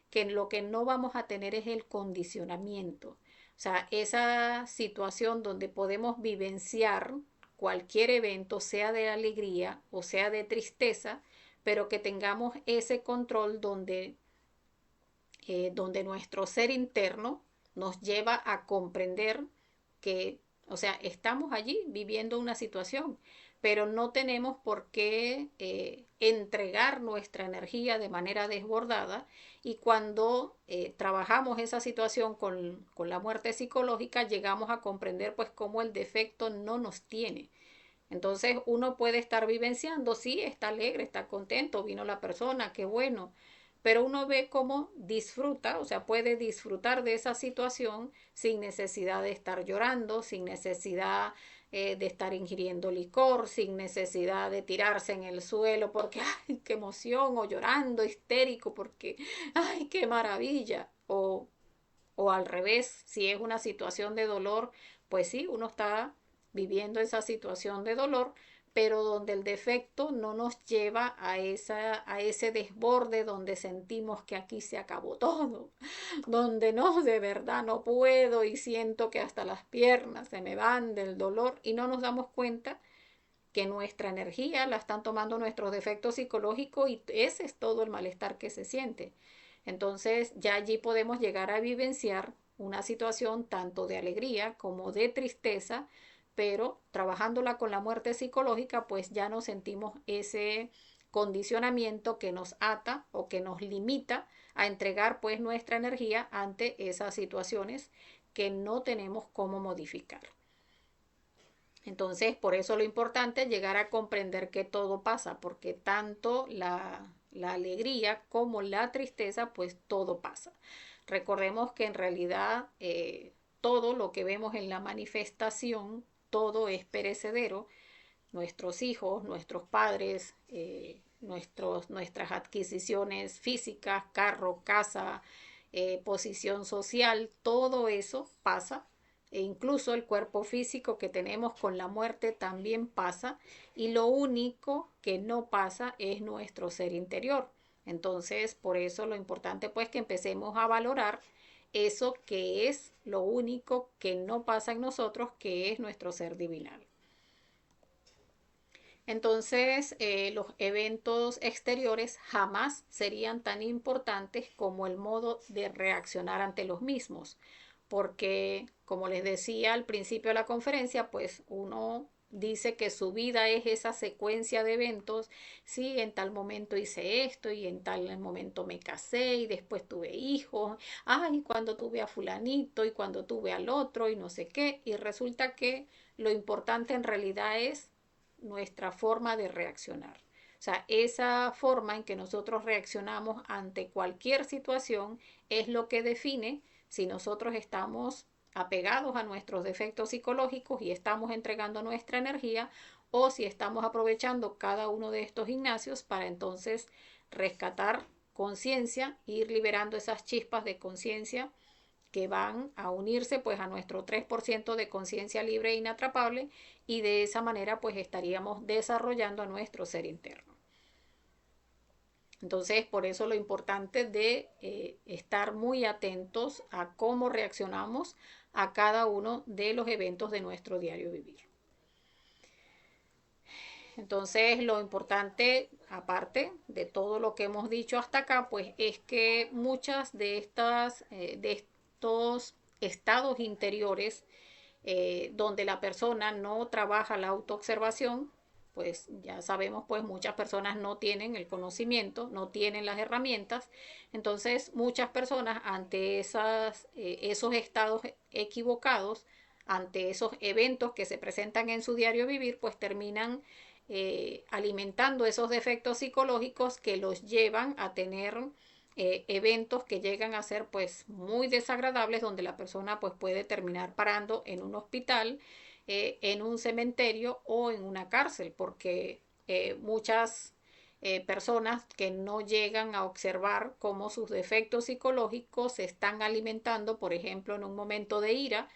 A: que lo que no vamos a tener es el condicionamiento. O sea, esa situación donde podemos vivenciar cualquier evento, sea de alegría o sea de tristeza, pero que tengamos ese control donde nuestro ser interno nos lleva a comprender que, o sea, estamos allí viviendo una situación, pero no tenemos por qué entregar nuestra energía de manera desbordada, y cuando trabajamos esa situación con la muerte psicológica, llegamos a comprender pues cómo el defecto no nos tiene. Entonces uno puede estar vivenciando, sí, está alegre, está contento, vino la persona, qué bueno, pero uno ve cómo disfruta, o sea, puede disfrutar de esa situación sin necesidad de estar llorando, sin necesidad de estar ingiriendo licor, sin necesidad de tirarse en el suelo porque, ay, qué emoción, o llorando histérico porque, ay, qué maravilla, o al revés, si es una situación de dolor, pues sí, uno está viviendo esa situación de dolor, pero donde el defecto no nos lleva a ese desborde donde sentimos que aquí se acabó todo, donde no, de verdad no puedo y siento que hasta las piernas se me van del dolor, y no nos damos cuenta que nuestra energía la están tomando nuestros defectos psicológicos, y ese es todo el malestar que se siente. Entonces ya allí podemos llegar a vivenciar una situación tanto de alegría como de tristeza, pero trabajándola con la muerte psicológica, pues ya no sentimos ese condicionamiento que nos ata o que nos limita a entregar pues nuestra energía ante esas situaciones que no tenemos cómo modificar. Entonces, por eso lo importante es llegar a comprender que todo pasa, porque tanto la alegría como la tristeza, pues todo pasa. Recordemos que en realidad todo lo que vemos en la manifestación, todo es perecedero. Nuestros hijos, nuestros padres, nuestras adquisiciones físicas, carro, casa, posición social, todo eso pasa, e incluso el cuerpo físico que tenemos con la muerte también pasa, y lo único que no pasa es nuestro ser interior. Entonces, por eso lo importante pues que empecemos a valorar eso que es lo único que no pasa en nosotros, que es nuestro ser divinal. Entonces, los eventos exteriores jamás serían tan importantes como el modo de reaccionar ante los mismos, porque, como les decía al principio de la conferencia, pues uno dice que su vida es esa secuencia de eventos. Sí, en tal momento hice esto y en tal momento me casé y después tuve hijos, ay, cuando tuve a fulanito y cuando tuve al otro y no sé qué, y resulta que lo importante en realidad es nuestra forma de reaccionar. O sea, esa forma en que nosotros reaccionamos ante cualquier situación es lo que define si nosotros estamos apegados a nuestros defectos psicológicos y estamos entregando nuestra energía, o si estamos aprovechando cada uno de estos gimnasios para entonces rescatar conciencia, ir liberando esas chispas de conciencia que van a unirse pues a nuestro 3% de conciencia libre e inatrapable, y de esa manera pues estaríamos desarrollando a nuestro ser interno. Entonces, por eso lo importante de estar muy atentos a cómo reaccionamos a cada uno de los eventos de nuestro diario vivir. Entonces, lo importante, aparte de todo lo que hemos dicho hasta acá, pues es que muchas de estos estados interiores donde la persona no trabaja la autoobservación, pues ya sabemos, pues muchas personas no tienen el conocimiento, no tienen las herramientas. Entonces muchas personas ante esos estados equivocados, ante esos eventos que se presentan en su diario vivir, pues terminan alimentando esos defectos psicológicos que los llevan a tener eventos que llegan a ser pues muy desagradables, donde la persona pues puede terminar parando en un hospital, en un cementerio o en una cárcel, porque muchas personas que no llegan a observar cómo sus defectos psicológicos se están alimentando, por ejemplo, en un momento de ira,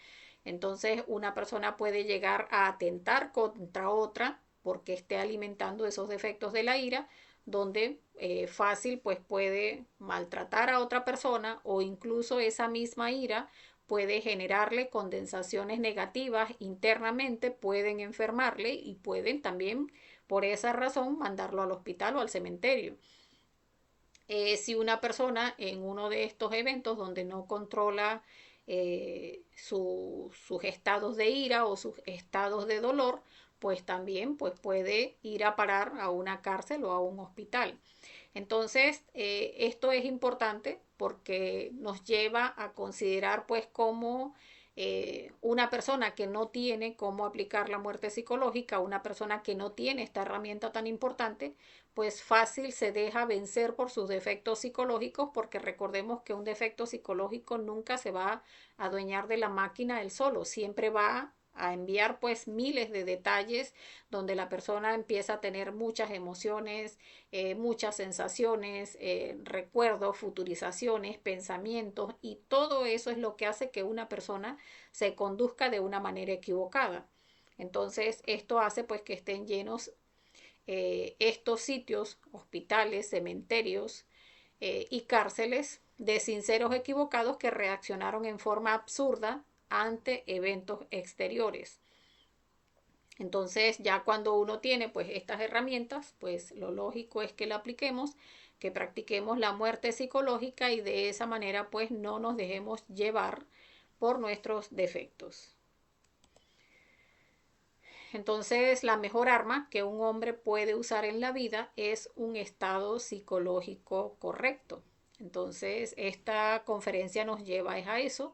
A: entonces una persona puede llegar a atentar contra otra porque esté alimentando esos defectos de la ira, donde fácil pues puede maltratar a otra persona, o incluso esa misma ira puede generarle condensaciones negativas internamente, pueden enfermarle y pueden también por esa razón mandarlo al hospital o al cementerio. Si una persona en uno de estos eventos donde no controla sus estados de ira o sus estados de dolor, pues también pues puede ir a parar a una cárcel o a un hospital. Entonces, esto es importante porque nos lleva a considerar pues cómo una persona que no tiene cómo aplicar la muerte psicológica, una persona que no tiene esta herramienta tan importante, pues fácil se deja vencer por sus defectos psicológicos, porque recordemos que un defecto psicológico nunca se va a adueñar de la máquina él solo, siempre va a enviar pues miles de detalles donde la persona empieza a tener muchas emociones, muchas sensaciones, recuerdos, futurizaciones, pensamientos, y todo eso es lo que hace que una persona se conduzca de una manera equivocada. Entonces esto hace pues que estén llenos estos sitios, hospitales, cementerios y cárceles de sinceros equivocados que reaccionaron en forma absurda ante eventos exteriores. Entonces, ya cuando uno tiene pues estas herramientas, pues lo lógico es que la apliquemos, que practiquemos la muerte psicológica y de esa manera pues no nos dejemos llevar por nuestros defectos. Entonces, la mejor arma que un hombre puede usar en la vida es un estado psicológico correcto. Entonces, esta conferencia nos lleva a eso,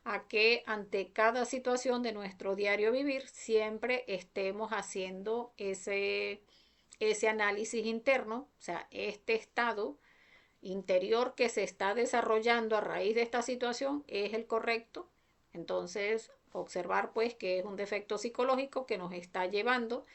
A: a que ante cada situación de nuestro diario vivir siempre estemos haciendo ese análisis interno, o sea, este estado interior que se está desarrollando a raíz de esta situación es el correcto. Entonces, observar pues que es un defecto psicológico que nos está llevando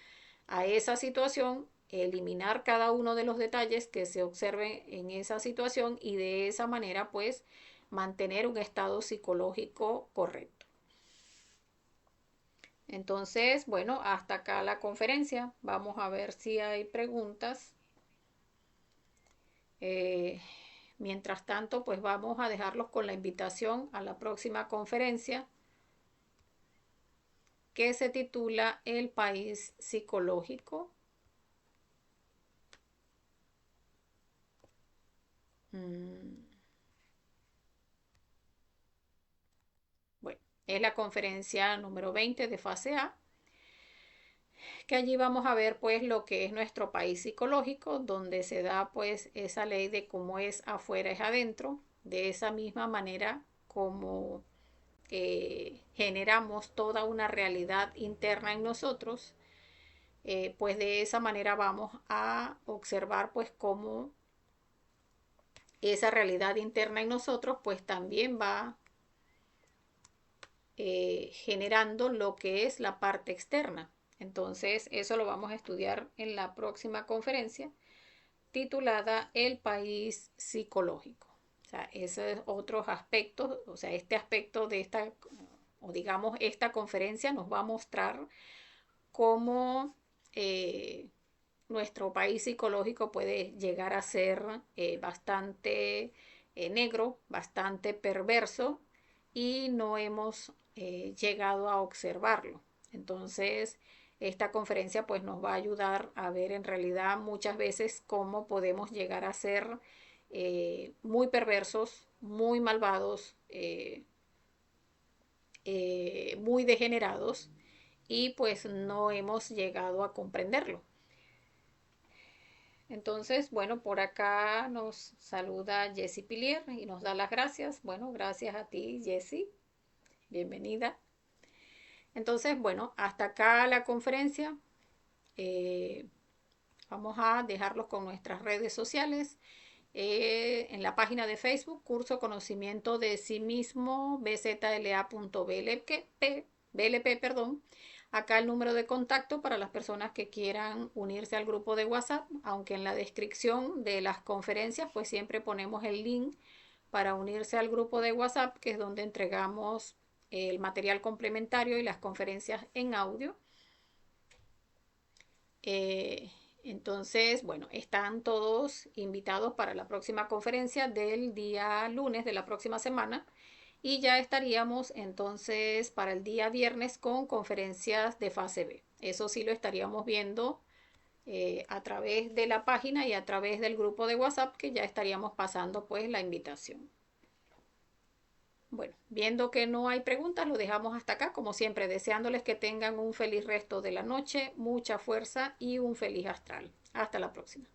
A: a esa situación, eliminar cada uno de los detalles que se observen en esa situación y de esa manera pues mantener un estado psicológico correcto. Entonces, bueno, hasta acá la conferencia. Vamos a ver si hay preguntas. Eh, Mientras tanto, pues vamos a dejarlos con la invitación a la próxima conferencia, que se titula El país psicológico. Bueno, es la conferencia número 20 de fase A, que allí vamos a ver pues lo que es nuestro país psicológico, donde se da pues esa ley de cómo es afuera es adentro, de esa misma manera como generamos toda una realidad interna en nosotros, pues de esa manera vamos a observar pues cómo esa realidad interna en nosotros pues también va generando lo que es la parte externa. Entonces eso lo vamos a estudiar en la próxima conferencia titulada El país psicológico. O sea, esos otros aspectos, o sea, este aspecto de esta, o digamos, esta conferencia nos va a mostrar cómo nuestro país psicológico puede llegar a ser bastante negro, bastante perverso, y no hemos llegado a observarlo. Entonces, esta conferencia pues nos va a ayudar a ver en realidad muchas veces cómo podemos llegar a ser muy perversos, muy malvados, muy degenerados, y pues no hemos llegado a comprenderlo. Entonces, bueno, por acá nos saluda Jessie Pilier y nos da las gracias. Bueno, gracias a ti, Jessie. Bienvenida. Entonces, bueno, hasta acá la conferencia. Eh, Vamos a dejarlos con nuestras redes sociales. En la página de Facebook, Curso Conocimiento de Sí Mismo, bzla.blp, perdón. Acá el número de contacto para las personas que quieran unirse al grupo de WhatsApp, aunque en la descripción de las conferencias pues siempre ponemos el link para unirse al grupo de WhatsApp, que es donde entregamos el material complementario y las conferencias en audio. Entonces, bueno, están todos invitados para la próxima conferencia del día lunes de la próxima semana, y ya estaríamos entonces para el día viernes con conferencias de fase B. Eso sí lo estaríamos viendo a través de la página y a través del grupo de WhatsApp, que ya estaríamos pasando pues la invitación. Bueno, viendo que no hay preguntas, lo dejamos hasta acá, como siempre, deseándoles que tengan un feliz resto de la noche, mucha fuerza y un feliz astral. Hasta la próxima.